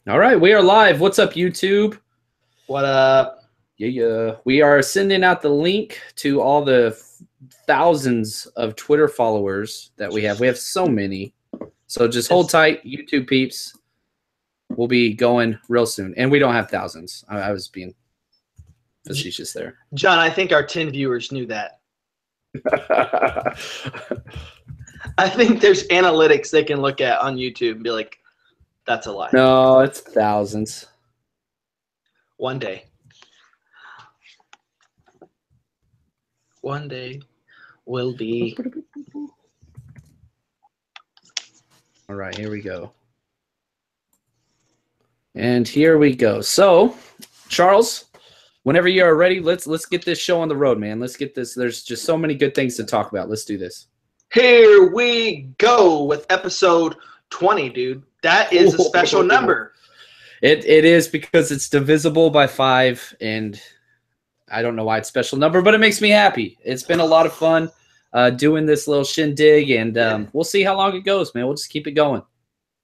All right, we are live. What's up, YouTube? What up? Yeah. We are sending out the link to all the thousands of Twitter followers that we have. We have so many. So just hold tight, YouTube peeps. We'll be going real soon. And we don't have thousands. I was being facetious there. John, I think our 10 viewers knew that. I think there's analytics they can look at on YouTube and be like, that's a lie. No, it's thousands. One day. One day will be. All right, here we go. And here we go. So, Charles, whenever you are ready, let's get this show on the road, man. Let's get this. There's just so many good things to talk about. Let's do this. Here we go with episode 20, dude. That is a special number. It is because it's divisible by 5, and I don't know why it's a special number, but it makes me happy. It's been a lot of fun doing this little shindig, and we'll see how long it goes, man. We'll just keep it going.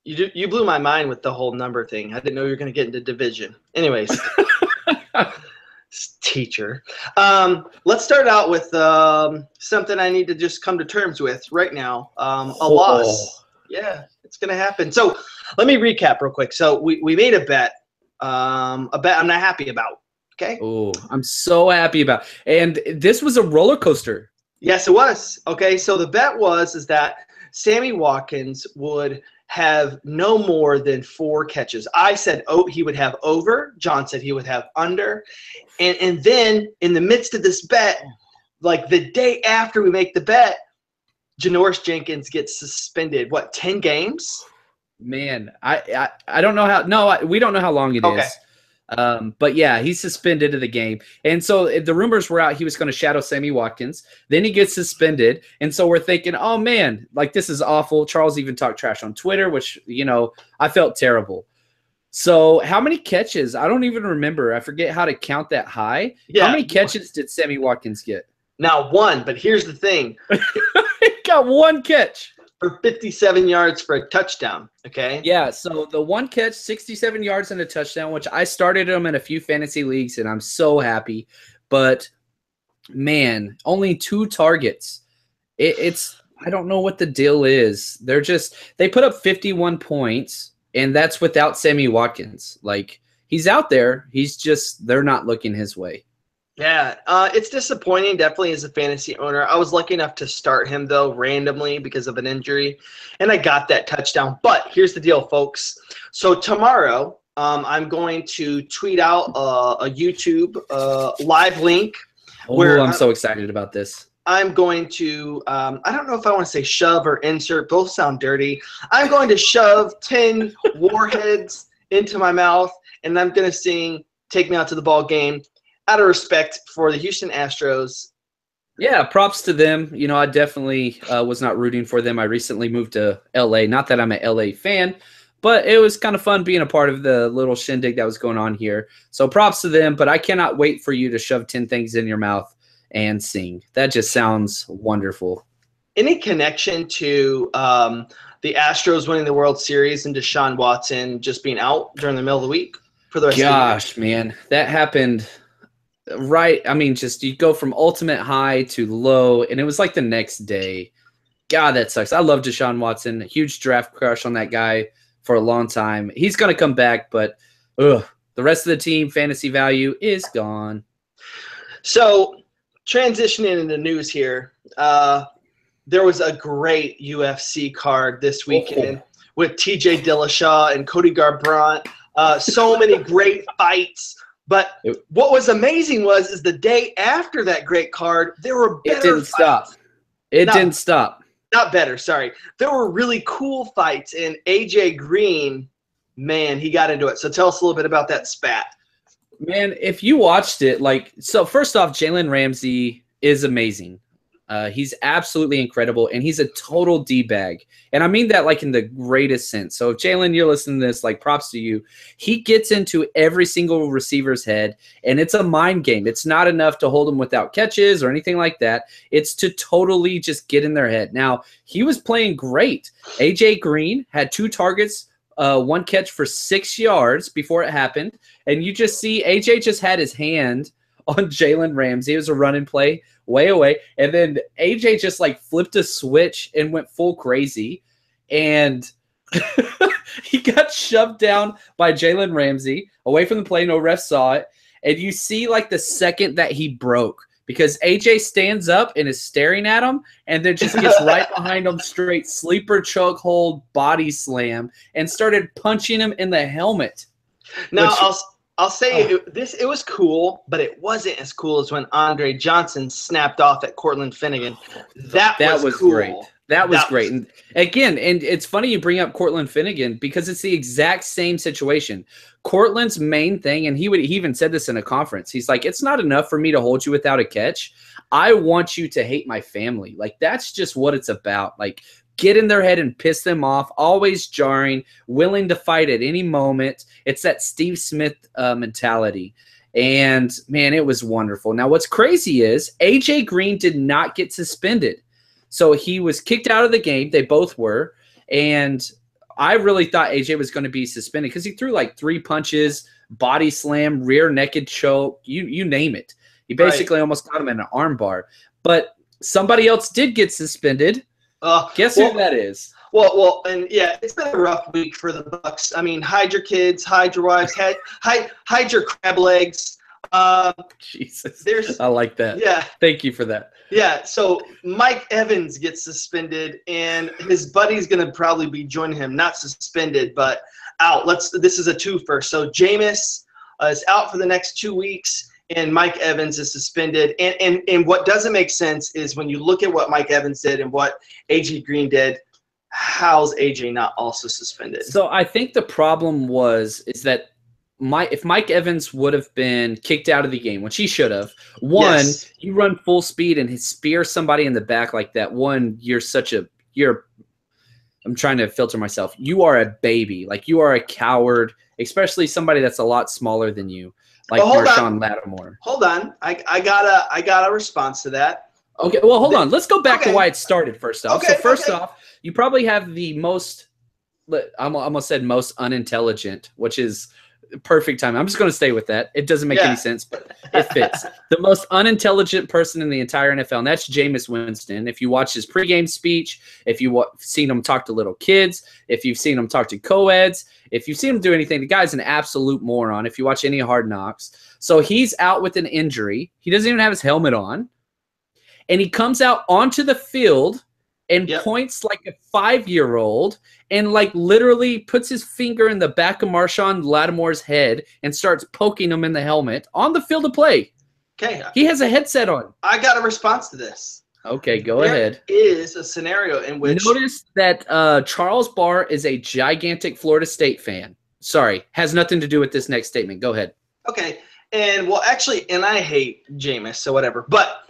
You blew my mind with the whole number thing. I didn't know you were going to get into division. Anyways, teacher. Let's start out with something I need to just come to terms with right now. A loss. Yeah, it's going to happen. So let me recap real quick. So we made a bet I'm not happy about. Okay. Oh, I'm so happy about. And this was a roller coaster. Yes, it was. Okay, so the bet is that Sammy Watkins would have no more than 4 catches. I said he would have over. John said he would have under. And then in the midst of this bet, like the day after we make the bet, Janoris Jenkins gets suspended. What, 10 games? Man, I don't know how. No, we don't know how long it is. But yeah, he's suspended of the game. And so the rumors were out he was going to shadow Sammy Watkins. Then he gets suspended. And so we're thinking, oh, man, like this is awful. Charles even talked trash on Twitter, which, I felt terrible. So how many catches? I don't even remember. I forget how to count that high. Yeah. How many catches did Sammy Watkins get? Now 1, but here's the thing. He got 1 catch. For 57 yards for a touchdown, okay? Yeah, so the 1 catch, 67 yards and a touchdown, which I started him in a few fantasy leagues, and I'm so happy. But, man, only 2 targets. It's I don't know what the deal is. They put up 51 points, and that's without Sammy Watkins. Like, he's out there. They're not looking his way. Yeah, it's disappointing, definitely, as a fantasy owner. I was lucky enough to start him, though, randomly because of an injury, and I got that touchdown. But here's the deal, folks. So tomorrow, I'm going to tweet out a YouTube live link. I'm so excited about this. I'm going to, I don't know if I want to say shove or insert. Both sound dirty. I'm going to shove 10 warheads into my mouth, and I'm going to sing "Take Me Out to the Ball Game," out of respect for the Houston Astros. Yeah, props to them. I definitely was not rooting for them. I recently moved to L.A. Not that I'm an L.A. fan, but it was kind of fun being a part of the little shindig that was going on here. So props to them, but I cannot wait for you to shove 10 things in your mouth and sing. That just sounds wonderful. Any connection to the Astros winning the World Series and Deshaun Watson just being out during the middle of the week for the rest of the year? Gosh, man, that happened – right. I mean, just you go from ultimate high to low, and it was like the next day. God, that sucks. I love Deshaun Watson. Huge draft crush on that guy for a long time. He's going to come back, but the rest of the team, fantasy value, is gone. So transitioning into news here, there was a great UFC card this weekend with TJ Dillashaw and Cody Garbrandt. So many great fights. But what was amazing is the day after that great card, there were better fights. It didn't stop. It didn't stop. Not better, sorry. There were really cool fights, and AJ Green, man, he got into it. So tell us a little bit about that spat. Man, if you watched it, so first off, Jalen Ramsey is amazing. He's absolutely incredible, and he's a total D-bag. And I mean that in the greatest sense. So if Jalen, you're listening to this, props to you. He gets into every single receiver's head, and it's a mind game. It's not enough to hold them without catches or anything like that. It's to totally just get in their head. Now, he was playing great. AJ Green had 2 targets one catch for 6 yards before it happened. And you just see AJ just had his hand on Jalen Ramsey. It was a run and play way away. And then AJ just like flipped a switch and went full crazy. And he got shoved down by Jalen Ramsey away from the play. No ref saw it. And you see like the second that he broke, because AJ stands up and is staring at him and then just gets right behind him, straight sleeper choke hold body slam, and started punching him in the helmet. Now, I'll say it was cool, but it wasn't as cool as when Andre Johnson snapped off at Cortland Finnegan. That was cool. Great. That was great. And again, and it's funny you bring up Cortland Finnegan, because it's the exact same situation. Cortland's main thing, and he even said this in a conference, he's like, it's not enough for me to hold you without a catch. I want you to hate my family. Like, that's just what it's about. Like, get in their head and piss them off, always jarring, willing to fight at any moment. It's that Steve Smith mentality. And, man, it was wonderful. Now, what's crazy is AJ Green did not get suspended. So he was kicked out of the game. They both were. And I really thought AJ was going to be suspended because he threw like 3 punches, body slam, rear naked choke, you name it. He basically almost got him in an arm bar. But somebody else did get suspended. Guess who that is? Well, and yeah, it's been a rough week for the Bucks. I mean, hide your kids, hide your wives, hide your crab legs. Jesus, I like that. Yeah, thank you for that. Yeah, so Mike Evans gets suspended, and his buddy's gonna probably be joining him. Not suspended, but out. This is a twofer. So Jameis is out for the next 2 weeks, and Mike Evans is suspended. And what doesn't make sense is when you look at what Mike Evans did and what AJ Green did, how's AJ not also suspended? So I think the problem is that if Mike Evans would have been kicked out of the game, which he should have, you run full speed and spear somebody in the back like that. I'm trying to filter myself. You are a baby. Like, you are a coward, especially somebody that's a lot smaller than you, like Marshawn Lattimore. Hold on. I got a response to that. Okay, well, hold on. Let's go back to why it started first off. So first off, you probably have the most, I almost said most unintelligent, which is perfect time. I'm just going to stay with that. It doesn't make any sense, but it fits. The most unintelligent person in the entire NFL, and that's Jameis Winston. If you watch his pregame speech, if you've seen him talk to little kids, if you've seen him talk to co-eds, if you've seen him do anything, the guy's an absolute moron. If you watch any Hard Knocks. So he's out with an injury. He doesn't even have his helmet on. And he comes out onto the field and points like a 5-year-old and like literally puts his finger in the back of Marshawn Lattimore's head and starts poking him in the helmet on the field of play. Okay. He has a headset on. I got a response to this. Okay, go ahead. There is a scenario in which... Notice that Charles Barr is a gigantic Florida State fan. Sorry, has nothing to do with this next statement. Go ahead. Okay. And, well, actually, and I hate Jameis, so whatever. But...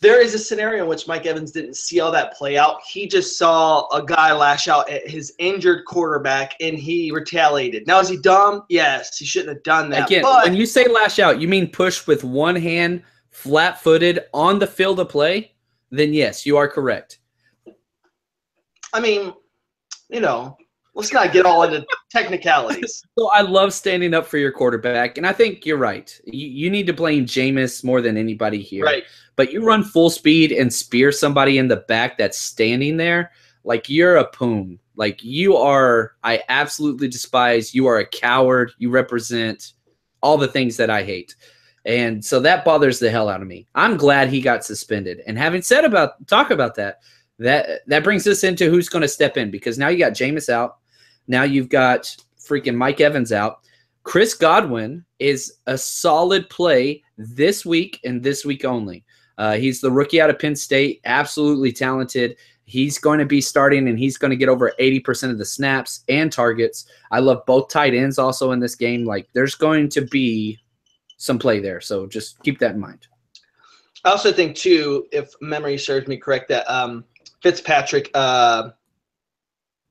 there is a scenario in which Mike Evans didn't see all that play out. He just saw a guy lash out at his injured quarterback, and he retaliated. Now, is he dumb? Yes, he shouldn't have done that. Again, when you say lash out, you mean push with one hand, flat-footed, on the field of play? Then, yes, you are correct. I mean, let's not get all into technicalities. So I love standing up for your quarterback, and I think you're right. You need to blame Jameis more than anybody here. Right. But you run full speed and spear somebody in the back that's standing there, like you're a poon. Like I absolutely despise. You are a coward. You represent all the things that I hate. And so that bothers the hell out of me. I'm glad he got suspended. And having talk about that brings us into who's going to step in, because now you got Jameis out. Now you've got freaking Mike Evans out. Chris Godwin is a solid play this week and this week only. He's the rookie out of Penn State, absolutely talented. He's going to be starting, and he's going to get over 80% of the snaps and targets. I love both tight ends also in this game. Like, there's going to be some play there, so just keep that in mind. I also think, too, if memory serves me correct, that Fitzpatrick,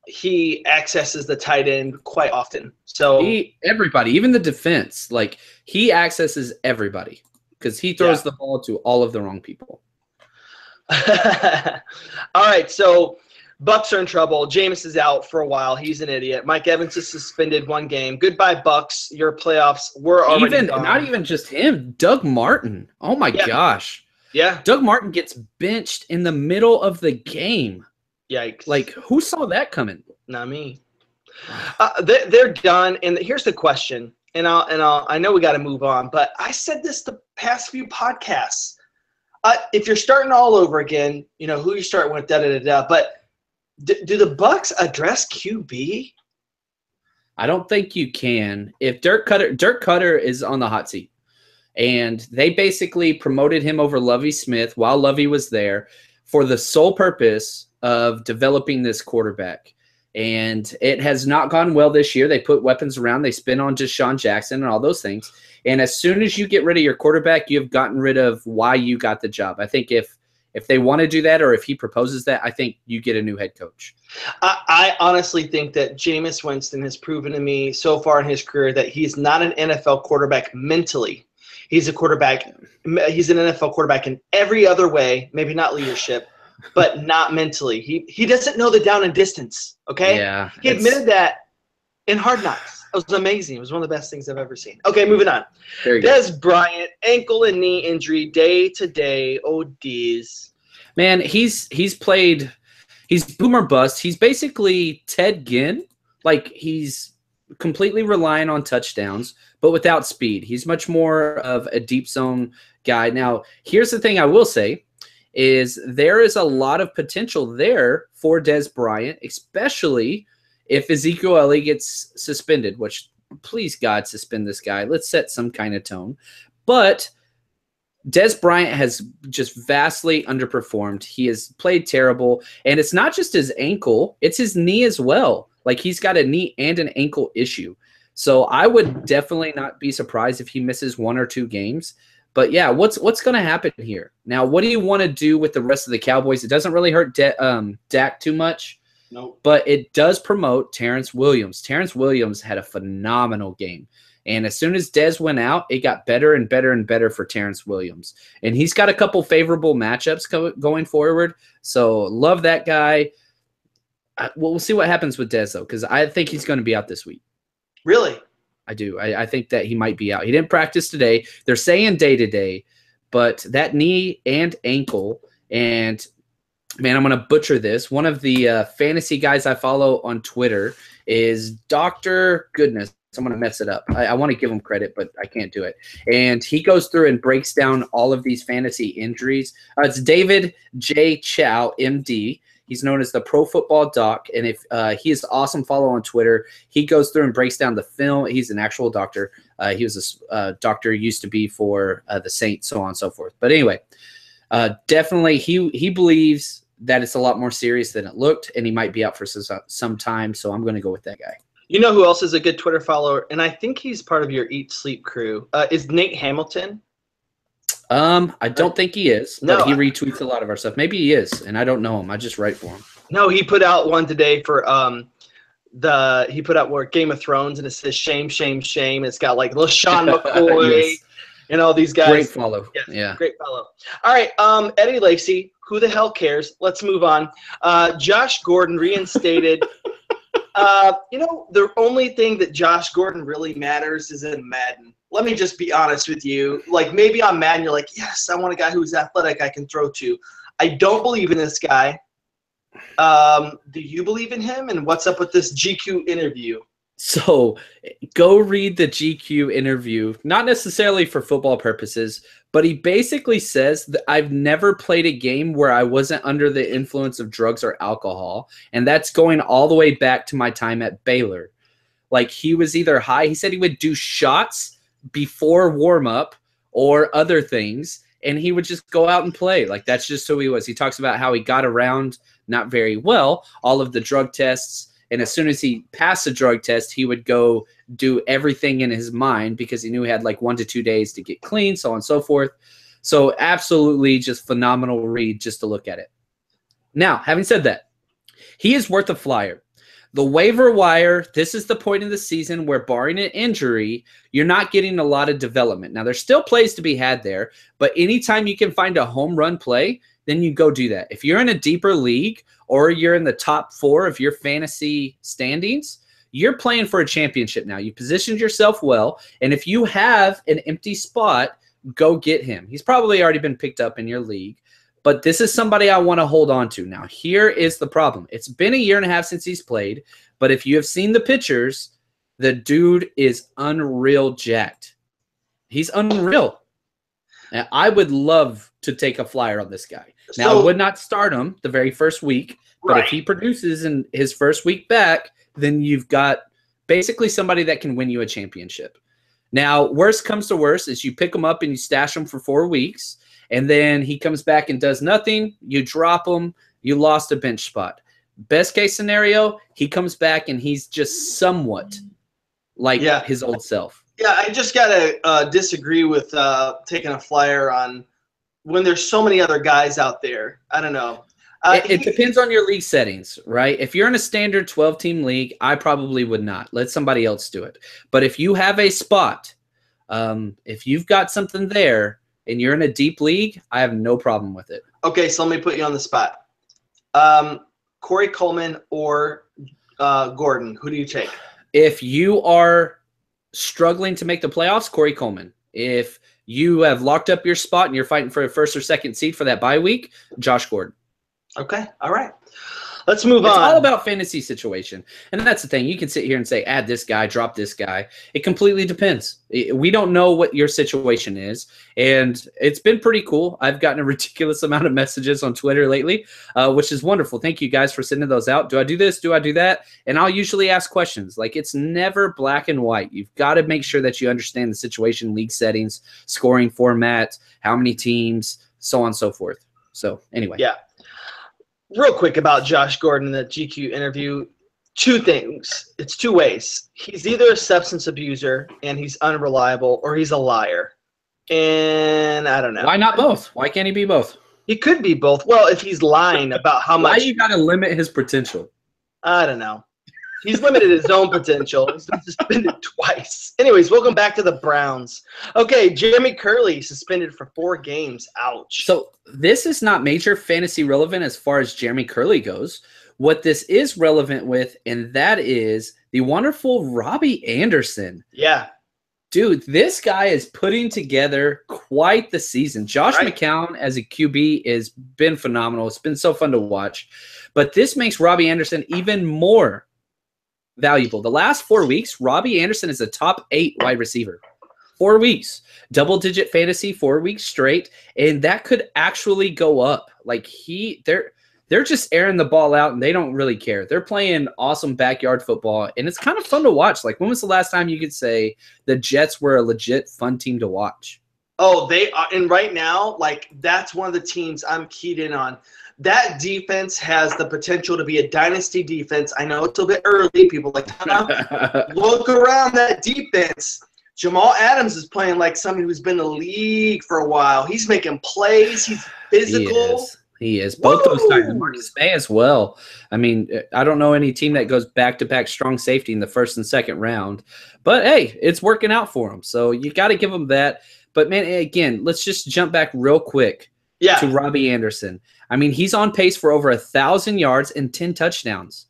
he accesses the tight end quite often. So everybody, even the defense, like, he accesses everybody, because he throws the ball to all of the wrong people. All right, so Bucks are in trouble. Jameis is out for a while. He's an idiot. Mike Evans is suspended 1 game. Goodbye, Bucks. Your playoffs were already gone. Not even just him. Doug Martin. Oh my gosh. Yeah. Doug Martin gets benched in the middle of the game. Yikes. Like, who saw that coming? Not me. They're done. And here's the question. I know we got to move on, but I said this the past few podcasts. If you're starting all over again, who you start with, da-da-da-da. But do the Bucks address QB? I don't think you can. If Dirk Cutter is on the hot seat, and they basically promoted him over Lovie Smith while Lovie was there for the sole purpose of developing this quarterback. And it has not gone well this year. They put weapons around. They spin on Deshaun Jackson and all those things. And as soon as you get rid of your quarterback, you've gotten rid of why you got the job. I think if they want to do that, or if he proposes that, I think you get a new head coach. I honestly think that Jameis Winston has proven to me so far in his career that he's not an NFL quarterback mentally. He's a quarterback. He's an NFL quarterback in every other way, maybe not leadership, but not mentally. He doesn't know the down and distance, okay? Yeah. He admitted that in Hard Knocks. It was amazing. It was one of the best things I've ever seen. Okay, moving on. Dez Bryant, ankle and knee injury, day to day. Oh, D's. Man, he's played – he's boom or bust. He's basically Ted Ginn. Like, he's completely relying on touchdowns, but without speed. He's much more of a deep zone guy. Now, here's the thing I will say is there is a lot of potential there for Dez Bryant, especially if Ezekiel Elliott gets suspended, which please God suspend this guy. Let's set some kind of tone. But Dez Bryant has just vastly underperformed. He has played terrible. And it's not just his ankle, it's his knee as well. Like, he's got a knee and an ankle issue. So I would definitely not be surprised if he misses 1 or 2 games. But, yeah, what's going to happen here? Now, what do you want to do with the rest of the Cowboys? It doesn't really hurt Dak too much. Nope. But it does promote Terrence Williams. Terrence Williams had a phenomenal game. And as soon as Dez went out, it got better and better and better for Terrence Williams. And he's got a couple favorable matchups going forward. So love that guy. We'll see what happens with Dez, though, because I think he's going to be out this week. Really? I do. I think that he might be out. He didn't practice today. They're saying day-to-day, but that knee and ankle, and man, I'm going to butcher this. One of the fantasy guys I follow on Twitter is Dr. Goodness. I'm going to mess it up. I want to give him credit, but I can't do it. And he goes through and breaks down all of these fantasy injuries. It's David J. Chow, MD. He's known as the Pro Football Doc, and if he is awesome follow on Twitter. He goes through and breaks down the film. He's an actual doctor. He was a doctor, used to be for the Saints, so on and so forth. But anyway, definitely he believes that it's a lot more serious than it looked, and he might be out for some time, so I'm going to go with that guy. You know who else is a good Twitter follower, and I think he's part of your Eat Sleep crew, is Nate Hamilton. I don't think he is, but he retweets a lot of our stuff. Maybe he is, and I don't know him. I just write for him. No, he put out one today for he put out Game of Thrones, and it says shame, shame, shame. It's got like LaShawn McCoy yes. and all these guys. Great follow. Yes, yeah. Great follow. All right, Eddie Lacy, who the hell cares? Let's move on. Josh Gordon reinstated. The only thing that Josh Gordon really matters is in Madden. Let me just be honest with you. Like, maybe on Madden, you're like, yes, I want a guy who's athletic I can throw to. I don't believe in this guy. Do you believe in him? And what's up with this GQ interview? So go read the GQ interview, not necessarily for football purposes, but he basically says that I've never played a game where I wasn't under the influence of drugs or alcohol. And that's going all the way back to my time at Baylor. Like, he was either high. He said he would do shots before warm-up or other things, and he would just go out and play. Like, that's just who he was. He talks about how he got around not very well, all of the drug tests. And as soon as he passed the drug test, he would go do everything in his mind because he knew he had like 1 to 2 days to get clean, so on and so forth. So absolutely just phenomenal read just to look at it. Now, having said that, he is worth a flyer. The waiver wire, this is the point in the season where, barring an injury, you're not getting a lot of development. Now, there's still plays to be had there, but anytime you can find a home run play, then you go do that. If you're in a deeper league or you're in the top 4 of your fantasy standings, you're playing for a championship now. You positioned yourself well, and if you have an empty spot, go get him. He's probably already been picked up in your league. But this is somebody I want to hold on to. Now, here is the problem. It's been a year and a half since he's played, but if you have seen the pictures, the dude is unreal jacked. He's unreal. And I would love to take a flyer on this guy. Now, I would not start him the very first week, but if he produces in his first week back, then you've got basically somebody that can win you a championship. Now, worst comes to worst is you pick him up and you stash him for 4 weeks, and then he comes back and does nothing. You drop him. You lost a bench spot. Best case scenario, he comes back and he's just somewhat like his old self. Yeah, I just got to disagree with taking a flyer on when there's so many other guys out there. I don't know. It depends on your league settings, right? If you're in a standard 12-team league, I probably would not. Let somebody else do it. But if you have a spot, if you've got something there, and you're in a deep league, I have no problem with it. Okay, so let me put you on the spot. Corey Coleman or Gordon, who do you take? If you are struggling to make the playoffs, Corey Coleman. If you have locked up your spot and you're fighting for a first or second seed for that bye week, Josh Gordon. Okay, all right. Let's move on. It's all about fantasy situation. And that's the thing. You can sit here and say, add this guy, drop this guy. It completely depends. We don't know what your situation is. And it's been pretty cool. I've gotten a ridiculous amount of messages on Twitter lately, which is wonderful. Thank you guys for sending those out. Do I do this? Do I do that? And I'll usually ask questions. Like, it's never black and white. You've got to make sure that you understand the situation, league settings, scoring format, how many teams, so on and so forth. So anyway. Yeah. Real quick about Josh Gordon in the GQ interview, 2 things. It's 2 ways. He's either a substance abuser and he's unreliable, or he's a liar. And I don't know. Why not both? Why can't he be both? He could be both. Well, if he's lying about how much. Why you got to limit his potential? I don't know. He's limited his own potential. He's been suspended twice. Anyways, welcome back to the Browns. Okay, Jeremy Curley suspended for 4 games. Ouch. So this is not major fantasy relevant as far as Jeremy Curley goes. What this is relevant with, and that is the wonderful Robbie Anderson. Yeah. Dude, this guy is putting together quite the season. Josh McCown as a QB has been phenomenal. It's been so fun to watch. But this makes Robbie Anderson even more valuable. The last 4 weeks, Robbie Anderson is a top 8 wide receiver. 4 weeks. Double-digit fantasy 4 weeks straight. And that could actually go up. Like, they're just airing the ball out, and they don't really care. They're playing awesome backyard football, and it's kind of fun to watch. Like, when was the last time you could say the Jets were a legit fun team to watch? Oh, they are. And right now, like, that's one of the teams I'm keyed in on. That defense has the potential to be a dynasty defense. I know it's a bit early. People are like, look around that defense. Jamal Adams is playing like somebody who's been in the league for a while. He's making plays. He's physical. He is. Both those guys. Marcus May as well. I mean, I don't know any team that goes back-to-back strong safety in the first and second round. But, hey, it's working out for him. So you got to give him that. But, man, again, let's just jump back real quick to Robbie Anderson. I mean, he's on pace for over 1,000 yards and 10 touchdowns.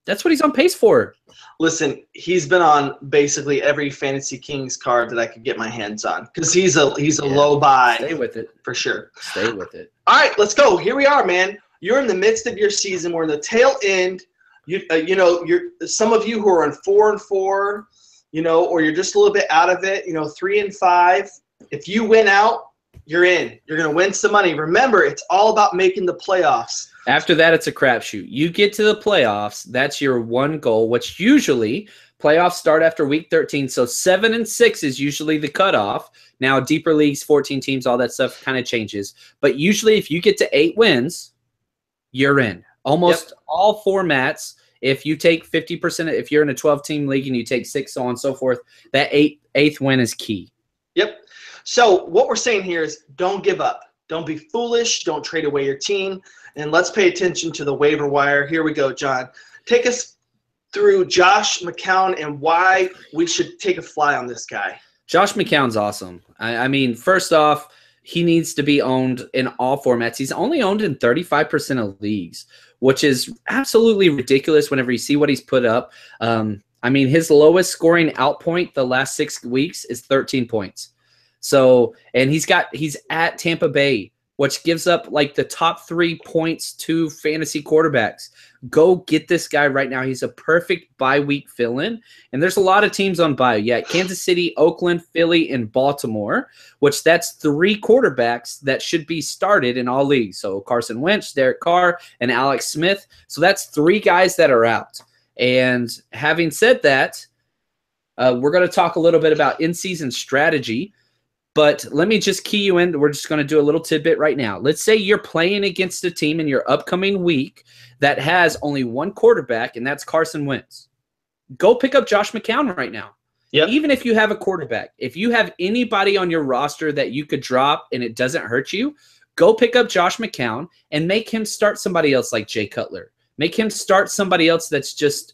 That's what he's on pace for. Listen, he's been on basically every Fantasy Kings card that I could get my hands on because he's a low buy. Stay with it. For sure. Stay with it. All right, let's go. Here we are, man. You're in the midst of your season. We're in the tail end. You're some of you who are on 4-4, or you're just a little bit out of it. 3-5. If you win out, you're in. You're going to win some money. Remember, it's all about making the playoffs. After that, it's a crapshoot. You get to the playoffs. That's your one goal, which usually playoffs start after week 13. So 7-6 is usually the cutoff. Now, deeper leagues, 14 teams, all that stuff kind of changes. But usually if you get to 8 wins, you're in. Almost all formats, if you take 50%, if you're in a 12-team league and you take 6, so on and so forth, that eighth win is key. Yep. So what we're saying here is don't give up. Don't be foolish. Don't trade away your team. And let's pay attention to the waiver wire. Here we go, John. Take us through Josh McCown and why we should take a fly on this guy. Josh McCown's awesome. I mean, first off, he needs to be owned in all formats. He's only owned in 35% of leagues, which is absolutely ridiculous whenever you see what he's put up. I mean, his lowest scoring outpoint the last 6 weeks is 13 points. So, and he's at Tampa Bay, which gives up like the top 3 points to fantasy quarterbacks. Go get this guy right now. He's a perfect bye-week fill-in. And there's a lot of teams on bye. Yeah, Kansas City, Oakland, Philly, and Baltimore, which that's 3 quarterbacks that should be started in all leagues. So Carson Wentz, Derek Carr, and Alex Smith. So that's 3 guys that are out. And having said that, we're going to talk a little bit about in-season strategy. But let me just key you in. We're just going to do a little tidbit right now. Let's say you're playing against a team in your upcoming week that has only 1 quarterback, and that's Carson Wentz. Go pick up Josh McCown right now. Yep. Even if you have a quarterback, if you have anybody on your roster that you could drop and it doesn't hurt you, go pick up Josh McCown and make him start somebody else like Jay Cutler. Make him start somebody else that's just,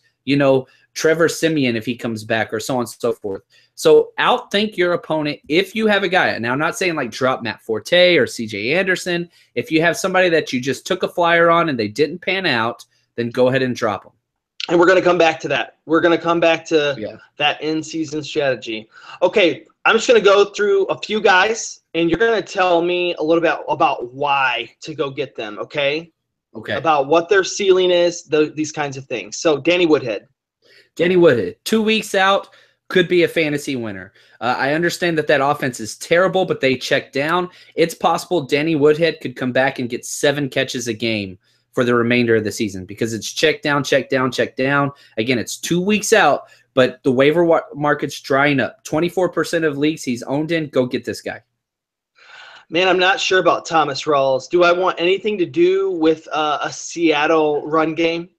Trevor Siemian if he comes back or so on and so forth. So outthink your opponent if you have a guy. Now, I'm not saying like drop Matt Forte or CJ Anderson. If you have somebody that you just took a flyer on and they didn't pan out, then go ahead and drop them. And we're going to come back to that. We're going to come back to that in-season strategy. Okay, I'm just going to go through a few guys, and you're going to tell me a little bit about why to go get them, okay? Okay. About what their ceiling is, these kinds of things. So, Danny Woodhead. 2 weeks out, could be a fantasy winner. I understand that offense is terrible, but they check down. It's possible Danny Woodhead could come back and get 7 catches a game for the remainder of the season because it's check down, check down, check down. Again, it's 2 weeks out, but the waiver market's drying up. 24% of leagues he's owned in. Go get this guy. Man, I'm not sure about Thomas Rawls. Do I want anything to do with a Seattle run game?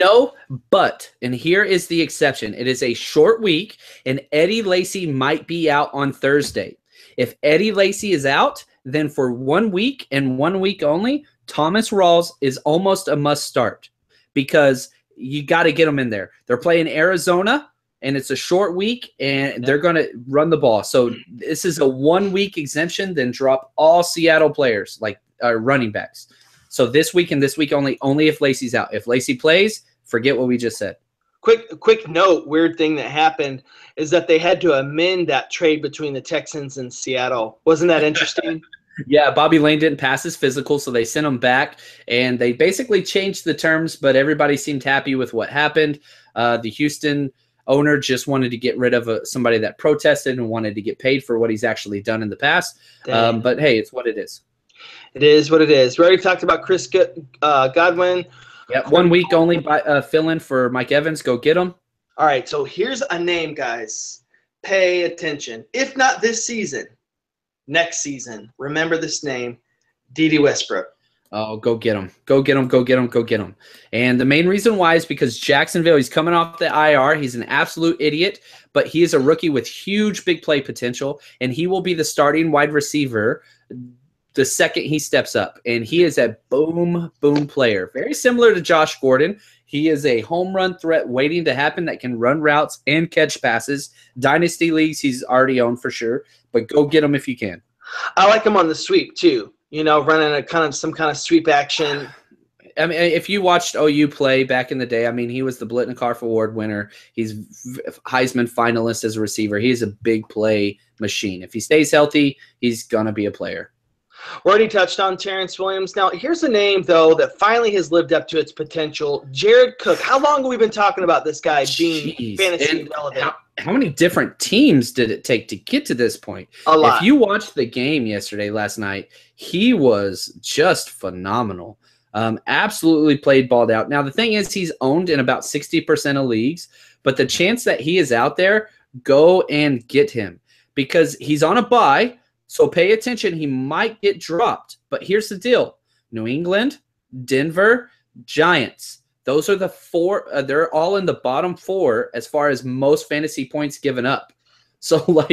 No, but, and here is the exception. It is a short week, and Eddie Lacy might be out on Thursday. If Eddie Lacy is out, then for 1 week and 1 week only, Thomas Rawls is almost a must start because you got to get him in there. They're playing Arizona, and it's a short week, and they're going to run the ball. So this is a 1 week exemption, then drop all Seattle players, like running backs. So this week and this week only if Lacy's out. If Lacy plays, forget what we just said. Quick note, weird thing that happened is that they had to amend that trade between the Texans and Seattle. Wasn't that interesting? Yeah, Bobby Lane didn't pass his physical, so they sent him back, and they basically changed the terms, but everybody seemed happy with what happened. The Houston owner just wanted to get rid of somebody that protested and wanted to get paid for what he's actually done in the past. But, hey, it's what it is. It is what it is. We already talked about Chris Godwin. Yeah, 1 week only fill-in for Mike Evans. Go get him. All right, so here's a name, guys. Pay attention. If not this season, next season, remember this name, Dede Westbrook. Oh, go get him. Go get him, go get him, go get him. And the main reason why is because Jacksonville, he's coming off the IR. He's an absolute idiot, but he is a rookie with huge big play potential, and he will be the starting wide receiver the second he steps up, and he is a boom player. Very similar to Josh Gordon. He is a home run threat waiting to happen that can run routes and catch passes. Dynasty leagues, he's already owned for sure, but go get him if you can. I like him on the sweep too. Running some kind of sweep action. I mean, if you watched OU play back in the day, I mean, he was the Blitnikoff Award winner. He's Heisman finalist as a receiver. He's a big play machine. If he stays healthy, he's gonna be a player. We already touched on Terrence Williams. Now, here's a name, though, that finally has lived up to its potential. Jared Cook. How long have we been talking about this guy being fantasy relevant? How many different teams did it take to get to this point? A lot. If you watched the game last night, he was just phenomenal. Absolutely played balled out. Now, the thing is, he's owned in about 60% of leagues, but the chance that he is out there, go and get him because he's on a bye. So pay attention. He might get dropped. But here's the deal. New England, Denver, Giants. Those are the 4. They're all in the bottom 4 as far as most fantasy points given up. So,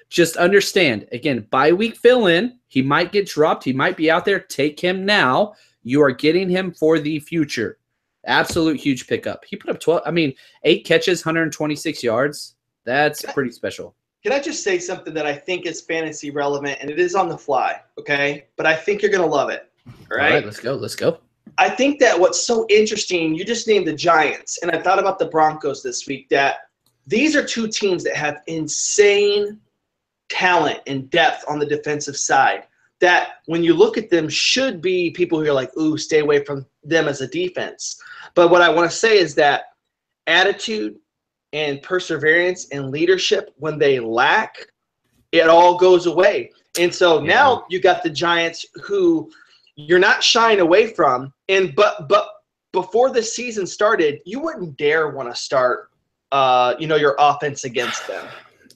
just understand. Again, bye week fill-in. He might get dropped. He might be out there. Take him now. You are getting him for the future. Absolute huge pickup. He put up 12. I mean, 8 catches, 126 yards. That's pretty special. Can I just say something that I think is fantasy relevant, and it is on the fly, okay? But I think you're going to love it, all right? Let's go. Let's go. I think that what's so interesting, you just named the Giants, and I thought about the Broncos this week, that these are two teams that have insane talent and depth on the defensive side that when you look at them should be people who are like, ooh, stay away from them as a defense. But what I want to say is that attitude and perseverance and leadership, when they lack, it all goes away. And so now you got the Giants who you're not shying away from. But before the season started, you wouldn't dare want to start your offense against them.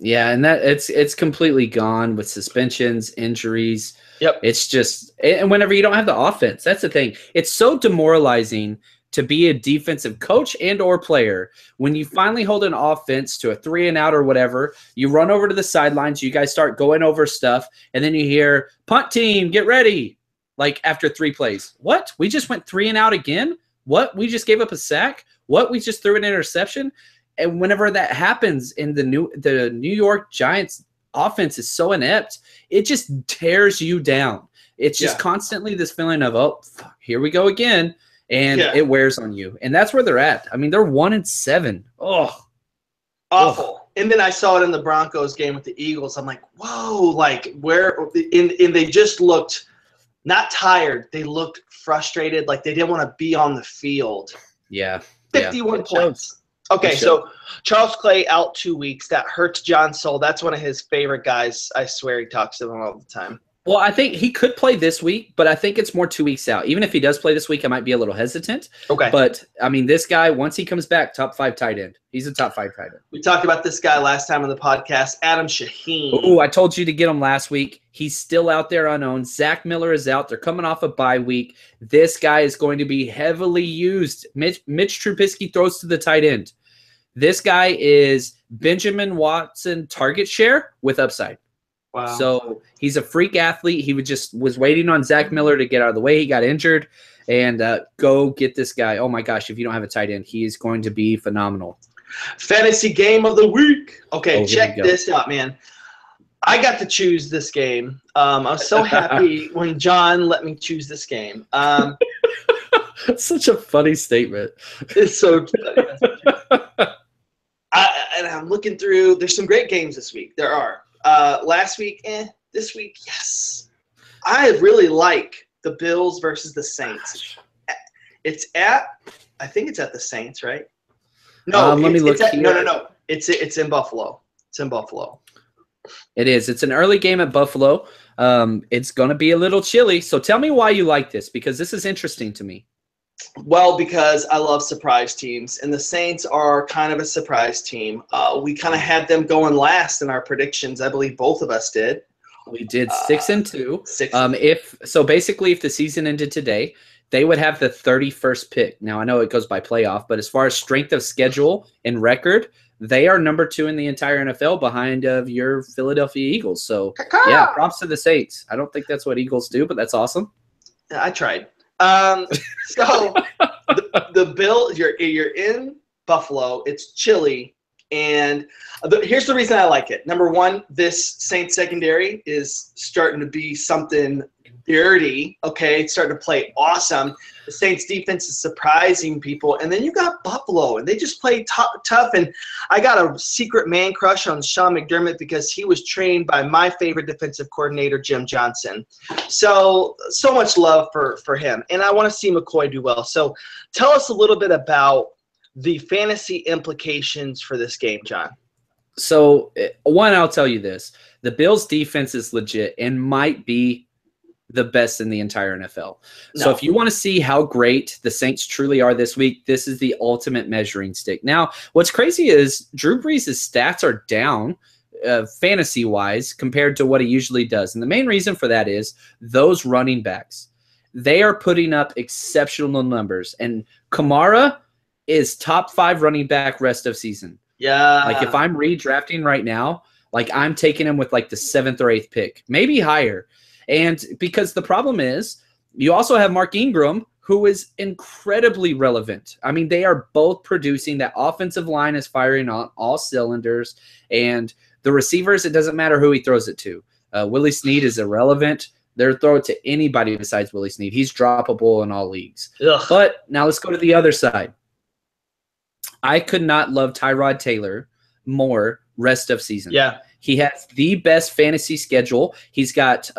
Yeah, and that it's completely gone with suspensions, injuries. Yep. It's just, and whenever you don't have the offense, that's the thing. It's so demoralizing to be a defensive coach and or player when you finally hold an offense to a 3-and-out or whatever. You run over to the sidelines, you guys start going over stuff, and then you hear, punt team, get ready. Like after 3 plays. What? We just went 3-and-out again? What? We just gave up a sack? What? We just threw an interception? And whenever that happens in the New York Giants offense is so inept, it just tears you down. It's just constantly this feeling of, oh, fuck, here we go again. And it wears on you. And that's where they're at. I mean, they're 1-7. Oh, awful. Oh. And then I saw it in the Broncos game with the Eagles. I'm like, whoa, like where – and they just looked not tired. They looked frustrated, like they didn't want to be on the field. Yeah. 51 points. Okay, so Charles Clay out 2 weeks. That hurts John's soul. That's one of his favorite guys. I swear he talks to him all the time. Well, I think he could play this week, but I think it's more 2 weeks out. Even if he does play this week, I might be a little hesitant. Okay. But, I mean, this guy, once he comes back, top 5 tight end. He's a top 5 tight end. We talked about this guy last time on the podcast, Adam Shaheen. Oh, I told you to get him last week. He's still out there unowned. Zach Miller is out. They're coming off a bye week. This guy is going to be heavily used. Mitch Trubisky throws to the tight end. This guy is Benjamin Watson target share with upside. Wow. So he's a freak athlete. He was waiting on Zach Miller to get out of the way. He got injured. And go get this guy. Oh, my gosh, if you don't have a tight end, he is going to be phenomenal. Fantasy game of the week. Okay, check this out, man. I got to choose this game. I was so happy when John let me choose this game. That's such a funny statement. It's so funny. And I'm looking through. There's some great games this week. There are. Last week, this week, yes. I really like the Bills versus the Saints. It's I think it's at the Saints, right? No, let me look here. No. It's in Buffalo. It's in Buffalo. It is. It's an early game at Buffalo. It's going to be a little chilly. So tell me why you like this, because this is interesting to me. Well, because I love surprise teams, and the Saints are kind of a surprise team. We kind of had them going last in our predictions. I believe both of us did. We did 6-2. Basically, if the season ended today, they would have the 31st pick. Now, I know it goes by playoff, but as far as strength of schedule and record, they are number 2 in the entire NFL behind of your Philadelphia Eagles. So, yeah, props to the Saints. I don't think that's what Eagles do, but that's awesome. I tried. So the Bill, you're in Buffalo. It's chilly, and here's the reason I like it. Number one, this Saints secondary is starting to be something dirty. Okay, it's starting to play awesome. The Saints defense is surprising people, and then you got Buffalo, and they just play tough. And I got a secret man crush on Sean McDermott because he was trained by my favorite defensive coordinator, Jim Johnson. So much love for him, and I want to see McCoy do well. So tell us a little bit about the fantasy implications for this game, John. So one, I'll tell you this: the Bills' defense is legit and might be the best in the entire NFL. No. So if you want to see how great the Saints truly are this week, this is the ultimate measuring stick. Now, what's crazy is Drew Brees' stats are down fantasy-wise compared to what he usually does. And the main reason for that is those running backs. They are putting up exceptional numbers. And Kamara is top 5 running back rest of season. Yeah. Like if I'm redrafting right now, like I'm taking him with like the 7th or 8th pick, maybe higher. And because the problem is you also have Mark Ingram, who is incredibly relevant. I mean, they are both producing. That offensive line is firing on all cylinders. And the receivers, it doesn't matter who he throws it to. Willie Snead is irrelevant. They're throw it to anybody besides Willie Snead. He's droppable in all leagues. Ugh. But now let's go to the other side. I could not love Tyrod Taylor more rest of season. Yeah. He has the best fantasy schedule. He's got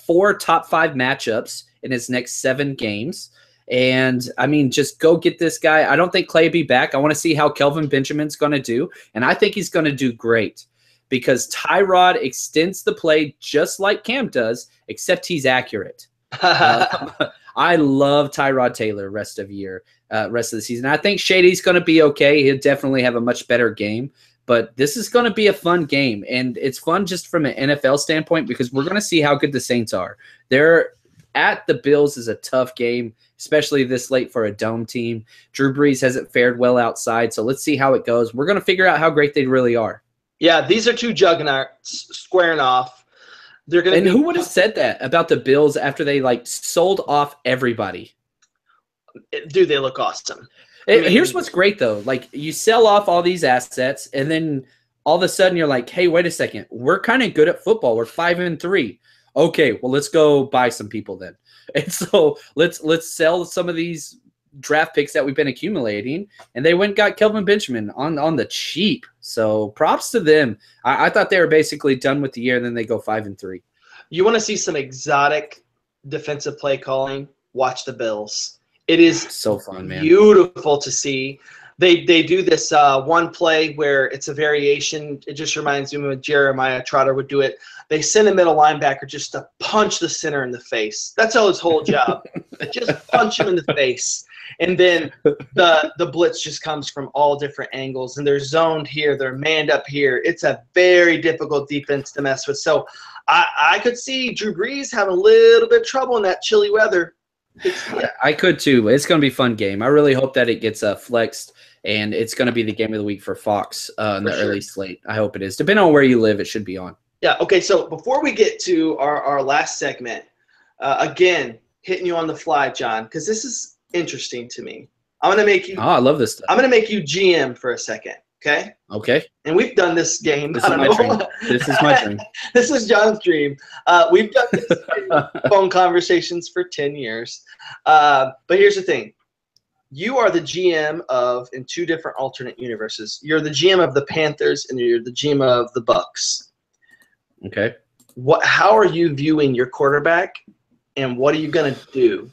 4 top 5 matchups in his next 7 games. And, I mean, just go get this guy. I don't think Clay will be back. I want to see how Kelvin Benjamin's going to do. And I think he's going to do great because Tyrod extends the play just like Cam does, except he's accurate. I love Tyrod Taylor rest of the season. I think Shady's going to be okay. He'll definitely have a much better game. But this is going to be a fun game, and it's fun just from an NFL standpoint because we're going to see how good the Saints are. They're at the Bills is a tough game, especially this late for a dome team. Drew Brees hasn't fared well outside, so let's see how it goes. We're going to figure out how great they really are. Yeah, these are 2 juggernauts squaring off. They're going to. And who would have said that about the Bills after they sold off everybody? Dude, they look awesome. Here's what's great, though. You sell off all these assets, and then all of a sudden you're like, hey, wait a second. We're kind of good at football. We're 5-3. Okay, well, let's go buy some people then. And so let's sell some of these draft picks that we've been accumulating. And they went and got Kelvin Benjamin on the cheap. So props to them. I thought they were basically done with the year, and then they go 5-3. You want to see some exotic defensive play calling? Watch the Bills. It is so fun, man. Beautiful to see. They do this one play where it's a variation. It just reminds me when Jeremiah Trotter would do it. They send a middle linebacker just to punch the center in the face. That's all his whole job. Just punch him in the face. And then the blitz just comes from all different angles. And they're zoned here. They're manned up here. It's a very difficult defense to mess with. So I could see Drew Brees having a little bit of trouble in that chilly weather. I could too. It's going to be a fun game. I really hope that it gets flexed, and it's going to be the game of the week for Fox in the early slate. I hope it is. Depending on where you live, it should be on. Yeah, okay, so before we get to our last segment, again, hitting you on the fly, John, because this is interesting to me. I'm going to make you – Oh, I love this stuff. I'm going to make you GM for a second, okay? Okay. And we've done this game. This is my dream. This is my dream. This is John's dream. We've done this phone conversations for 10 years. But here's the thing. You are the GM in 2 different alternate universes. You're the GM of the Panthers, and you're the GM of the Bucks. Okay. How are you viewing your quarterback, and what are you going to do?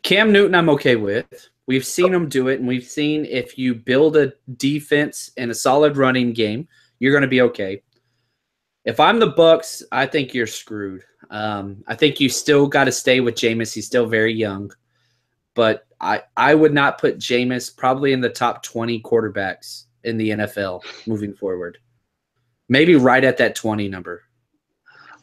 Cam Newton I'm okay with. We've seen him do it, and we've seen if you build a defense and a solid running game, you're going to be okay. If I'm the Bucks, I think you're screwed. I think you still got to stay with Jameis. He's still very young. But I would not put Jameis probably in the top 20 quarterbacks in the NFL moving forward. Maybe right at that 20 number.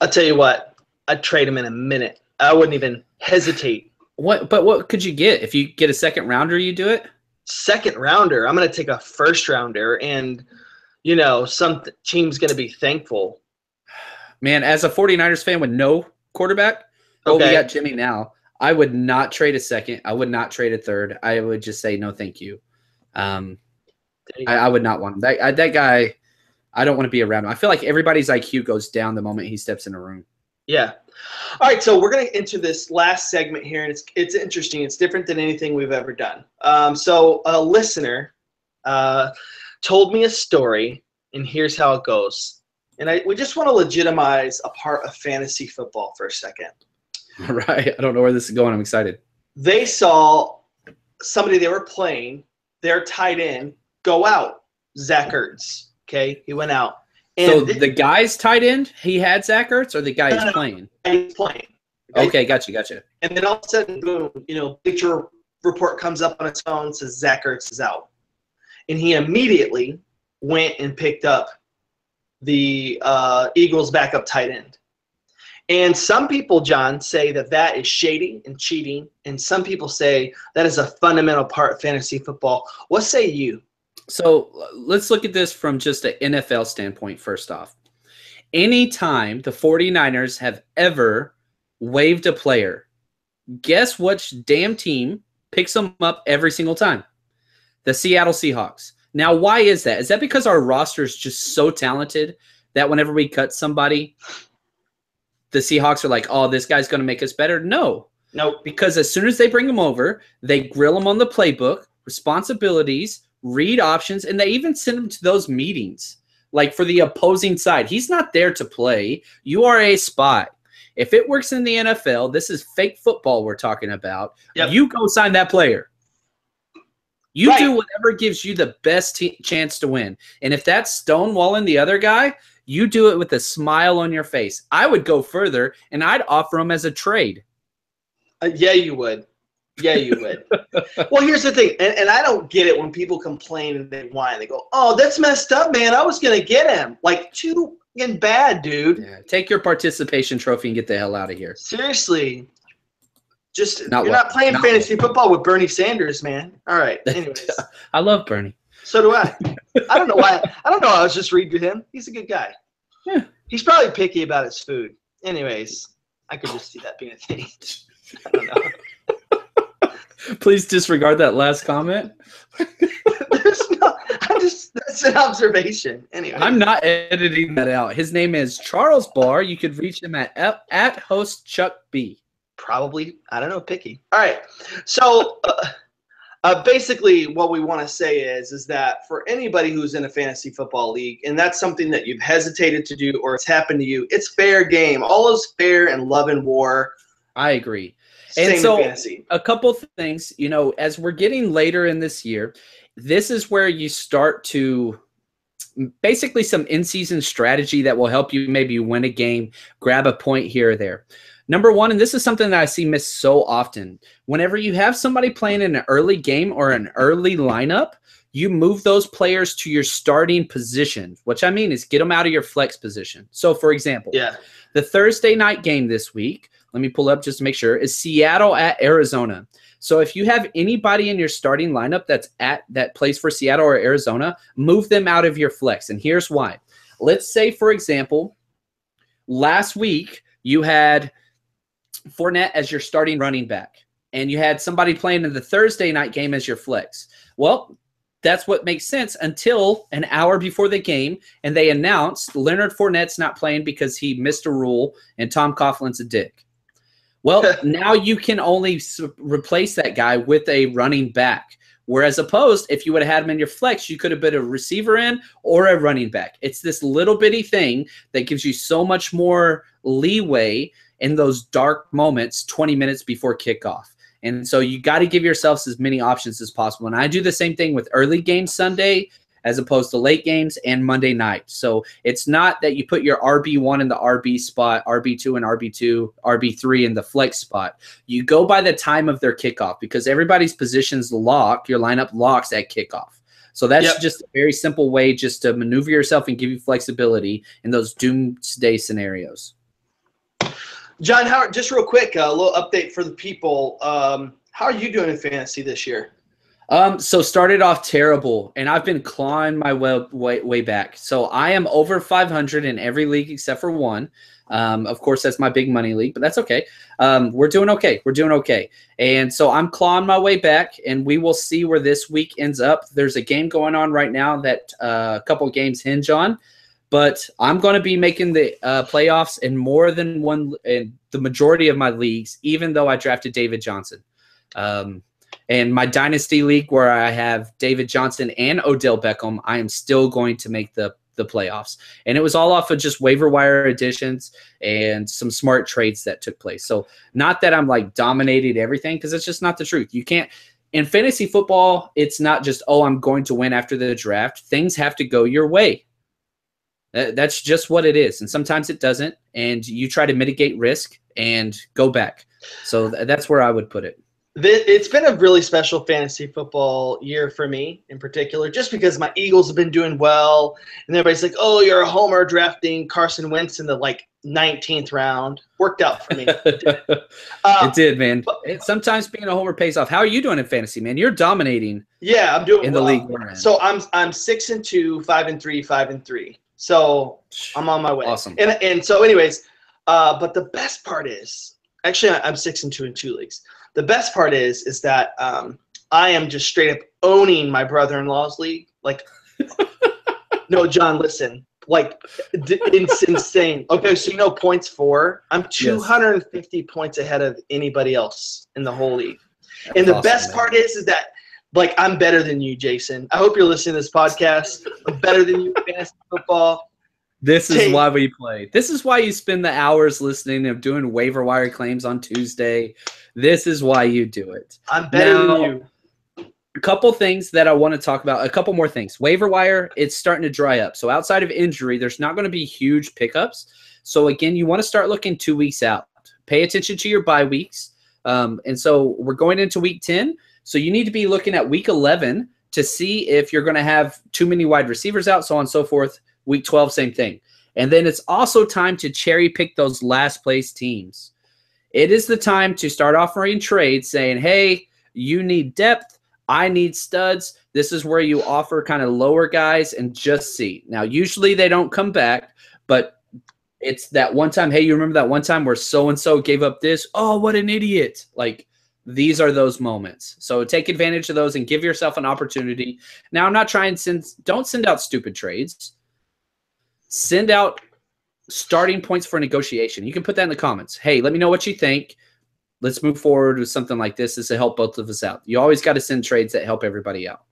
I'll tell you what. I'd trade him in a minute. I wouldn't even hesitate. But what could you get? If you get a second rounder, you do it? Second rounder? I'm going to take a first rounder, and, some team's going to be thankful. Man, as a 49ers fan with no quarterback, we got Jimmy now. I would not trade a second. I would not trade a third. I would just say no thank you. I would not want him. That guy, I don't want to be around him. I feel like everybody's IQ goes down the moment he steps in a room. Yeah. All right, so we're going to enter this last segment here, and it's interesting. It's different than anything we've ever done. So a listener told me a story, and here's how it goes. And we just want to legitimize a part of fantasy football for a second. All right. I don't know where this is going. I'm excited. They saw somebody they were playing, their tight end, go out, Zach Ertz. Okay, he went out. And so the guy's tight end, he had Zach Ertz, or the guy is playing? He's playing. Okay, gotcha. And then all of a sudden, boom, picture report comes up on its phone and says Zach Ertz is out. And he immediately went and picked up the Eagles' backup tight end. And some people, John, say that is shady and cheating. And some people say that is a fundamental part of fantasy football. What say you? So let's look at this from just an NFL standpoint first off. Anytime the 49ers have ever waived a player, Guess which damn team picks them up every single time? The Seattle Seahawks. Now, why is that? Is that because our roster is just so talented that whenever we cut somebody, the Seahawks are like, oh, this guy's going to make us better? No. Nope. Because as soon as they bring him over, they grill him on the playbook, responsibilities, read options, and they even send him to those meetings, like for the opposing side. He's not there to play. You are a spy. If it works in the NFL, this is fake football we're talking about. Yep. You go sign that player. You do whatever gives you the best chance to win. And if that's stonewalling the other guy, you do it with a smile on your face. I would go further, and I'd offer him as a trade. Yeah, you would. Yeah, you would. Well, here's the thing, and I don't get it when people complain and they whine. They go, oh, that's messed up, man. I was going to get him. Like, too bad, dude. Yeah, take your participation trophy and get the hell out of here. Seriously. You're not playing fantasy football with Bernie Sanders, man. All right. Anyways. I love Bernie. So do I. I don't know why. I don't know. I was just reading to him. He's a good guy. Yeah. He's probably picky about his food. Anyways, I could just see that being a thing. I don't know. Please disregard that last comment. That's an observation. Anyway, I'm not editing that out. His name is Charles Barr. You could reach him at host Chuck B. Probably, I don't know, picky. All right. So basically what we want to say is that for anybody who's in a fantasy football league, and that's something that you've hesitated to do or it's happened to you, it's fair game. All is fair in love and war. I agree. Same and so in fantasy. A couple things, as we're getting later in this year, this is where you start to basically some in-season strategy that will help you maybe win a game, grab a point here or there. Number one, and this is something that I see missed so often, whenever you have somebody playing in an early game or an early lineup, you move those players to your starting position, which I mean is get them out of your flex position. So, for example, the Thursday night game this week, let me pull up just to make sure, is Seattle at Arizona. So if you have anybody in your starting lineup that plays for Seattle or Arizona, move them out of your flex. And here's why. Let's say, for example, last week you had Fournette as your starting running back, and you had somebody playing in the Thursday night game as your flex. Well, that's what makes sense until an hour before the game, and they announced Leonard Fournette's not playing because he missed a rule, and Tom Coughlin's a dick. Well, now you can only replace that guy with a running back. Whereas opposed, if you would have had him in your flex, you could have been a receiver in or a running back. It's this little bitty thing that gives you so much more leeway in those dark moments 20 minutes before kickoff. And so you got to give yourselves as many options as possible. And I do the same thing with early games Sunday as opposed to late games and Monday night. So it's not that you put your RB1 in the RB spot, RB2 and RB2, RB3 in the flex spot. You go by the time of their kickoff because everybody's positions lock, your lineup locks at kickoff. So that's just a very simple way just to maneuver yourself and give you flexibility in those doomsday scenarios. John Howard, just real quick, a little update for the people. How are you doing in fantasy this year? So started off terrible, and I've been clawing my way back. So I am over 500 in every league except for one. Of course, that's my big money league, but that's okay. We're doing okay. We're doing okay. And so I'm clawing my way back, and we will see where this week ends up. There's a game going on right now that a couple games hinge on. But I'm going to be making the playoffs in more than one, in the majority of my leagues, even though I drafted David Johnson. And my dynasty league, where I have David Johnson and Odell Beckham, I am still going to make the playoffs. And it was all off of just waiver wire additions and some smart trades that took place. So not that I'm like dominated everything, because it's just not the truth. You can't. In fantasy football, it's not just, oh, I'm going to win after the draft. Things have to go your way. That's just what it is. And sometimes it doesn't. And you try to mitigate risk and go back. So that's where I would put it. It's been a really special fantasy football year for me in particular, just because my Eagles have been doing well. And everybody's like, oh, you're a homer drafting Carson Wentz in the 19th round. Worked out for me. It did, man. Sometimes being a homer pays off. How are you doing in fantasy, man? You're dominating. Yeah, I'm doing in the league we're in. So I'm 6-2, 5-3, 5-3. So I'm on my way. Awesome. And so anyways, but the best part is Actually, I'm 6-2 in 2 leagues. The best part is that I am just straight up owning my brother-in-law's league. Like, no, John, listen. Like, it's insane. Okay, so points for. I'm 250 points ahead of anybody else in the whole league. And the best part is that, like, I'm better than you, Jason. I hope you're listening to this podcast. I'm better than you in fantasy football. This is why we play. This is why you spend the hours listening of doing waiver wire claims on Tuesday. This is why you do it. I'm better than you. A couple things that I want to talk about. A couple more things. Waiver wire, it's starting to dry up. So outside of injury, there's not going to be huge pickups. So again, you want to start looking 2 weeks out. Pay attention to your bye weeks. And so we're going into week 10. So you need to be looking at week 11 to see if you're going to have too many wide receivers out, so on and so forth. Week 12, same thing. And then it's also time to cherry pick those last place teams. It is the time to start offering trades saying, hey, you need depth. I need studs. This is where you offer kind of lower guys and just see. Now, usually they don't come back, but it's that one time, hey, you remember that one time where so-and-so gave up this? Oh, what an idiot. Like, these are those moments. So take advantage of those and give yourself an opportunity. Now, I'm not trying to don't send out stupid trades. Send out starting points for negotiation. You can put that in the comments. Hey, let me know what you think. Let's move forward with something like this. This will help both of us out. You always got to send trades that help everybody out.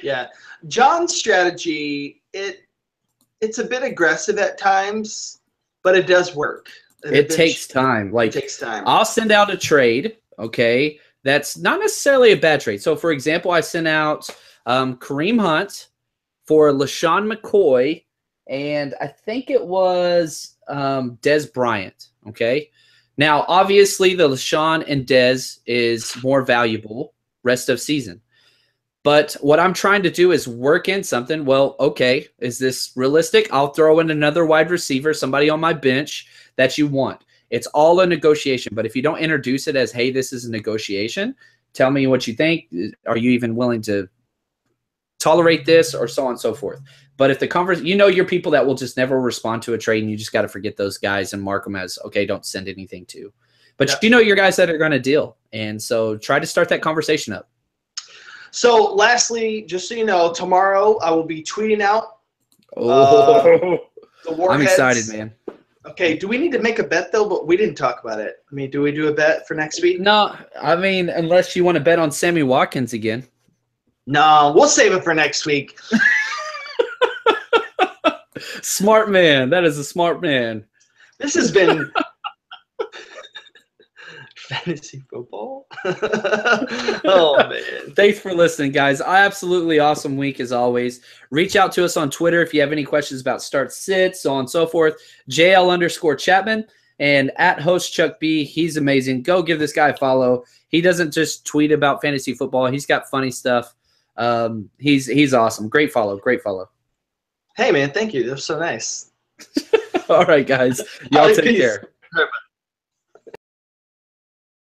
Yeah. John's strategy, it's a bit aggressive at times, but it does work. It takes time. Like, it takes time. I'll send out a trade, okay, that's not necessarily a bad trade. So, for example, I sent out Kareem Hunt for LaShawn McCoy, and I think it was Dez Bryant, okay? Now, obviously, the LaShawn and Dez is more valuable rest of season. But what I'm trying to do is work in something. Well, okay, is this realistic? I'll throw in another wide receiver, somebody on my bench that you want. It's all a negotiation. But if you don't introduce it as, hey, this is a negotiation, tell me what you think. Are you even willing to tolerate this, or so on and so forth? But if the conference, your people that will just never respond to a trade, and you just got to forget those guys and mark them as, okay, don't send anything to. But your guys that are going to deal. And so try to start that conversation up. So lastly, just so you know, tomorrow I will be tweeting out the Warheads. I'm excited, man. Okay, do we need to make a bet, though? But we didn't talk about it. I mean, do we do a bet for next week? No, I mean, unless you want to bet on Sammy Watkins again. No, we'll save it for next week. Smart man. That is a smart man. This has been fantasy football. Oh, man. Thanks for listening, guys. Absolutely awesome week as always. Reach out to us on Twitter if you have any questions about start sits, so on and so forth. JL_Chapman and at host Chuck B. He's amazing. Go give this guy a follow. He doesn't just tweet about fantasy football. He's got funny stuff. He's awesome. Great follow. Great follow. Hey, man. Thank you. That was so nice. All right, guys. Y'all take care.